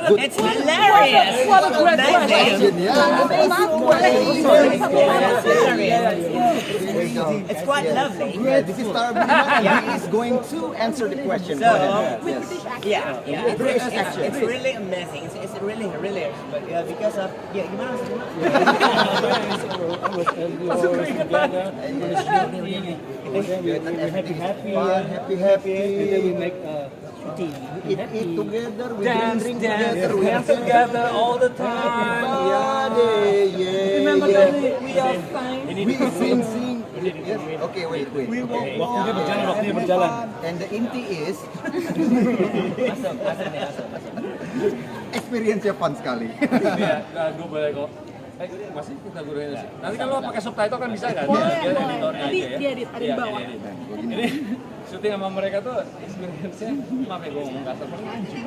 It's hilarious. What a great question. It's quite lovely. This is Tara Budiman, and he is going to answer the question. So, Go ahead. Yes. yeah, it's really amazing. It's really hilarious. But because of gimana maksudnya? Happy. We make tea. Eat together, we Dance drink together, we dance together all the time. yeah. Remember that we are fine. We sing. Yes. Okay, wait. Waktunya berjalan. And the inti is Masuk. experience-nya fun sekali. Iya, gue boleh kok. Masih kita guruin sih. Nanti kan lo pakai subtitle kan bisa kan? Boleh, Dia boleh. editornya Nanti aja ya. diedit, ada di Iya, bawah. diedit. Ini syuting sama mereka tuh experience-nya, maaf ya gue ngomong kasar, paling anjing.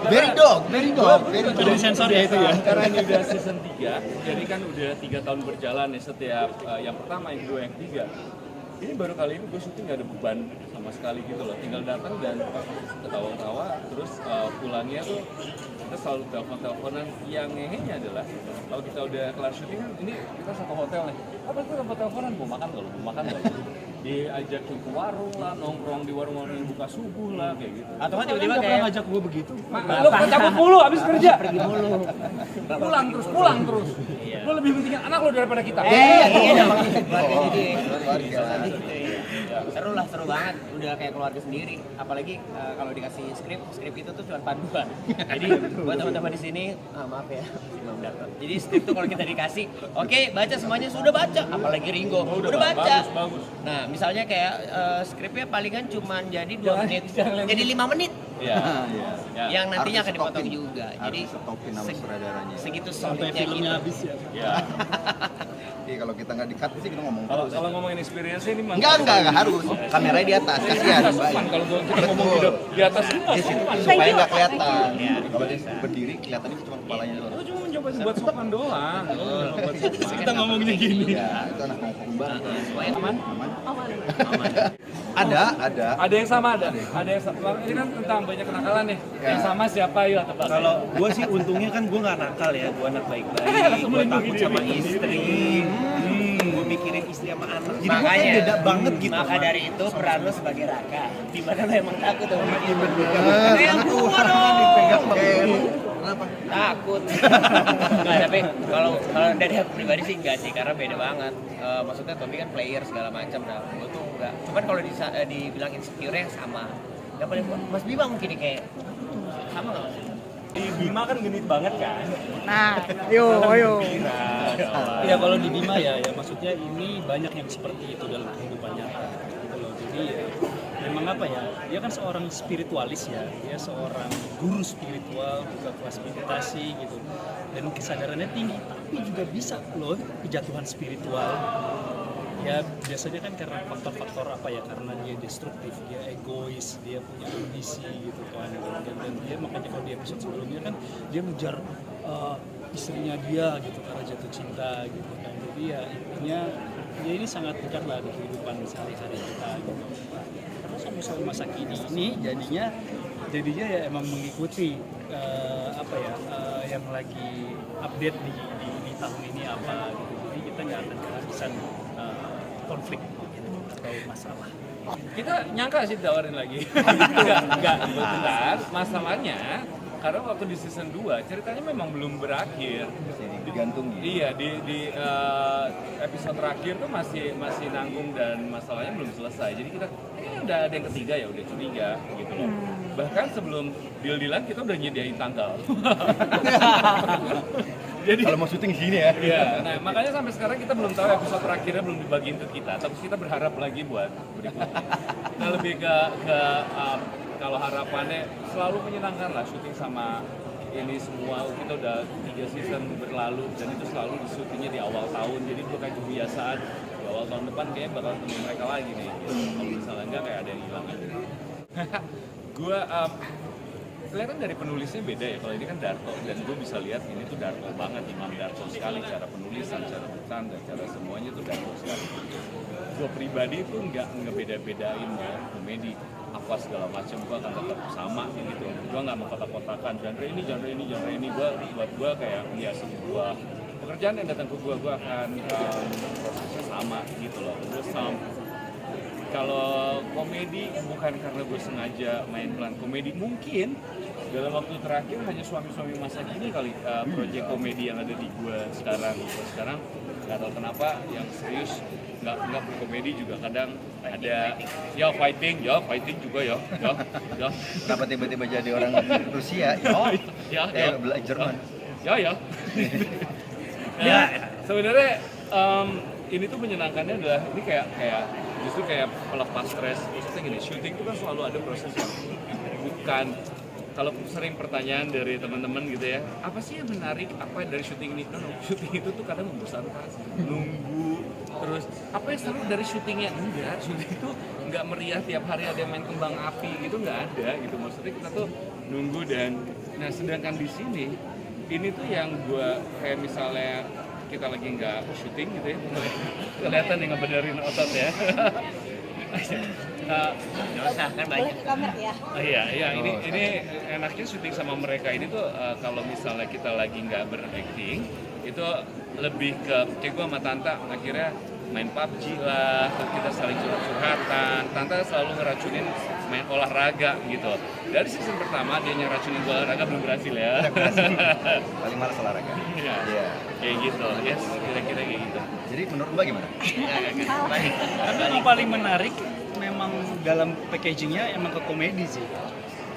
Very dog. Udah disensor ya itu ya? Karena ini udah season 3, jadi kan udah 3 tahun berjalan ya setiap yang pertama, yang kedua, yang ketiga. Ini baru kali ini gue syuting gak ada beban sama sekali gitu loh, tinggal datang dan ketawa-ketawa, terus pulangnya tuh kita selalu telepon-teleponan. Yang ngehenya adalah kalau kita udah kelar syuting kan, ini kita satu hotel nih, apa itu tempat teleponan, mau makan nggak lo? Diajak ke warung lah, nongkrong di warung-warung yang buka subuh lah, kayak gitu. Atau kan tiba-tiba kayak ngajak gue begitu. Lo cabut mulu abis kerja, pergi mulu. pulang terus. Lo lebih pentingin anak lo daripada kita. Iya dong. Seru banget, udah kayak keluarga sendiri. Apalagi kalau dikasih skrip itu tuh cuma panduan. Jadi buat teman-teman di sini, maaf ya, belum dapat. Jadi skrip tuh kalau kita dikasih, oke, baca semuanya, sudah baca. Apalagi Ringo, udah baca. Bagus. Nah, misalnya kayak skripnya palingan cuma jadi 2 menit, jadi 5 menit. Iya. Yang nantinya Harus akan dipotong stopin. juga. Jadi Harus stopin sama sutradaranya. segitu Sampai solidnya filmnya kita. habis ya. Ya. Iya, kalau kita nggak di-cut sih kita ngomong Kalau terus. kalau ngomongin experience ini mah Enggak harus. Kameranya di atas, kasihan. sopan kalau kita ngomong di atas Di situ supaya nggak kelihatan. Kalau dia berdiri kelihatannya cuma kepalanya doang. Lu cuma mencoba buat sopan doang. Kita ngomongnya gini. Ya, itu anak nongkrong banget. Aman? Ada. Ada yang sama ada. Ada yang sama. Ini kan tentang banyak kenakalan nih. Yang sama siapa yuk tebak. Kalau gue sih untungnya kan gue nggak nakal ya, gue anak baik-baik, gue takut sama istri, gue mikirin istri sama anak. Jadi gue kan beda banget gitu. Maka dari itu peran lo sebagai Raka, di mana lo emang takut sama ibu. Yang keluar dong. Dipegang pakai kenapa? Takut. Nggak, tapi kalau dari aku pribadi sih enggak sih, karena beda banget. Maksudnya Tommy kan player segala macam, nah gue tuh enggak. Cuman kalau dibilang insecure-nya sama. Yang paling Mas Bima mungkin kayak sama nggak Mas? Bima kan genit banget kan. Nah, ayo. Ya kalau di Bima ya maksudnya ini banyak yang seperti itu dalam kehidupan nyata gitu loh. Jadi ya, memang apa ya, dia kan seorang spiritualis ya, dia seorang guru spiritual, buka kelas meditasi gitu, dan kesadarannya tinggi, tapi juga bisa loh kejatuhan spiritual. Ya biasanya kan karena faktor-faktor apa ya, karena dia destruktif, dia egois, dia punya ambisi gitu kan, dan dia makanya kalau di episode sebelumnya kan dia ngejar istrinya dia gitu karena jatuh cinta gitu kan. Jadi ya intinya ya ini sangat dekat lah di kehidupan sehari-hari kita gitu. Karena sampai masa kini ini jadinya ya emang mengikuti yang lagi update di tahun ini apa gitu. Jadi kita nggak akan kehabisan konflik gitu, atau masalah. Kita nyangka sih ditawarin lagi. Enggak, kebetulan masalahnya karena waktu di season 2 ceritanya memang belum berakhir. Jadi digantung gitu. Iya, di episode terakhir tuh masih nanggung dan masalahnya belum selesai. Jadi kita ini udah ada yang ketiga ya, udah curiga gitu loh. Bahkan sebelum deal-dealan kita udah nyediain tanggal. Jadi Kalau mau syuting di sini ya. iya, nah makanya sampai sekarang kita belum tahu episode terakhirnya belum dibagiin ke kita, tapi kita berharap lagi buat berikutnya. Nah lebih ke kalau harapannya selalu menyenangkan lah syuting sama ini semua. Kita udah 3 season berlalu dan itu selalu di syutingnya di awal tahun, jadi itu kayak kebiasaan. Di awal tahun depan kayaknya bakal ketemu mereka lagi nih. Kalau misalnya enggak kayak ada yang hilang aja. Gue kelihatan dari penulisnya beda ya, kalau ini kan Darto dan gue bisa lihat ini tuh Darto banget, Imam Darto sekali, cara penulisan, cara bercanda, cara semuanya tuh Darto sekali. Gue pribadi tuh nggak ngebeda-bedain mau komedi apa apa segala macam, gue akan tetap sama gitu. Gue nggak mengkotak-kotakan genre ini. Buat gue kayak ya sebuah pekerjaan yang datang ke gue akan prosesnya sama gitu loh. Terus kalau komedi bukan karena gue sengaja main peran komedi, mungkin dalam waktu terakhir hanya suami-suami masa kini kali proyek komedi yang ada di gue sekarang. Sekarang nggak tahu kenapa yang serius nggak berkomedi juga kadang ada ya fighting juga ya. Kenapa tiba-tiba jadi orang Rusia? Ya. Jerman. Ya. Ya, sebenarnya ini tuh menyenangkannya adalah ini kayak justru kayak pelepas stres. Maksudnya gini, syuting itu kan selalu ada proses yang bukan, kalau sering pertanyaan dari teman-teman gitu ya, apa sih yang menarik apa dari syuting ini? No, syuting itu tuh kadang membosankan, nunggu, terus apa yang seru dari syutingnya? Enggak, syuting itu nggak meriah tiap hari ada yang main kembang api gitu, nggak ada gitu. Maksudnya kita tuh nunggu nah sedangkan di sini ini tuh yang gua kayak misalnya kita lagi nggak syuting gitu ya, kelihatan nih ngebenerin otot ya. Nggak usah, kan banyak. Oh iya, ini enaknya syuting sama mereka ini tuh kalau misalnya kita lagi nggak berakting, itu lebih ke kayak gue sama Tanta akhirnya main PUBG lah, terus kita saling curhat-curhatan. Tanta selalu ngeracunin main olahraga gitu. Dari season pertama dia ngeracunin gue olahraga belum berhasil ya. Paling malas olahraga. Iya. Kayak gitu, yes, kira-kira kayak gitu. Jadi menurut Mbak gimana? Balik. Tapi yang paling menarik memang dalam packagingnya emang ke komedi sih.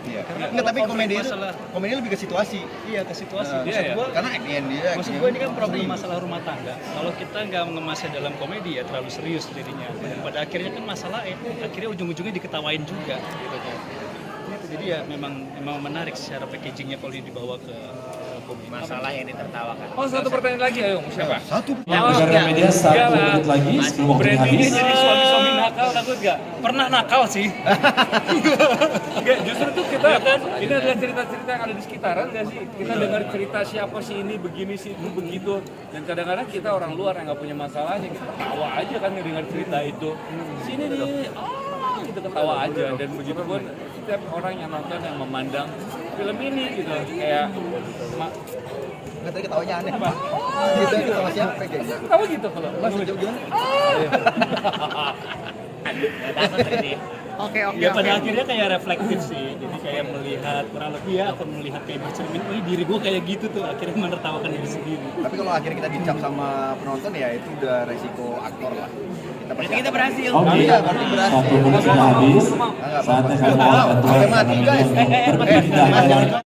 Iya. Karena Enggak, tapi kalau komedi itu masalah- komedi lebih ke situasi. Iya, ke situasi. Nah, Maksud iya, gua, Karena acting dia. maksud gue ini kan problem masalah rumah tangga. Kalau kita nggak mengemasnya dalam komedi ya terlalu serius jadinya. Dan pada akhirnya kan masalah akhirnya ujung-ujungnya diketawain juga gitu kan. Gitu, jadi ya memang menarik secara packagingnya kalau dibawa ke komedi. Masalah yang ditertawakan. Oh, satu pertanyaan lagi, ayo siapa? Satu. Ya, negara media 1 menit lagi sebelum waktunya Brandy habis. jadi suami-suami nakal, takut gak? Pernah nakal sih. Enggak, justru tuh kita ini adalah cerita-cerita yang ada di sekitaran nggak sih? Kita dengar cerita siapa sih ini begini sih itu begitu, dan kadang-kadang kita orang luar yang nggak punya masalahnya kita ketawa aja kan ngedengar cerita itu. Sini nih, kita ketawa aja, dan begitu pun setiap orang yang nonton yang memandang film ini gitu kayak Nggak, tadi ketawanya aneh. apa? Gitu ketawa siapa kayak gitu. Ketawa gitu kalau Mas gimana? Nggak takut ini. Oke. Ya pada akhirnya kayak reflektif sih. Jadi kayak melihat kurang lebih ya akan melihat kayak bercermin, oh diri gue kayak gitu tuh, akhirnya menertawakan diri sendiri. Tapi kalau akhirnya kita dicap sama penonton ya itu udah resiko aktor lah. Berarti kita berhasil. Oke, Iya, berarti berhasil. 1 menit sudah habis. Nggak Saatnya apa-apa. kami akan Sampai mati guys. berpindah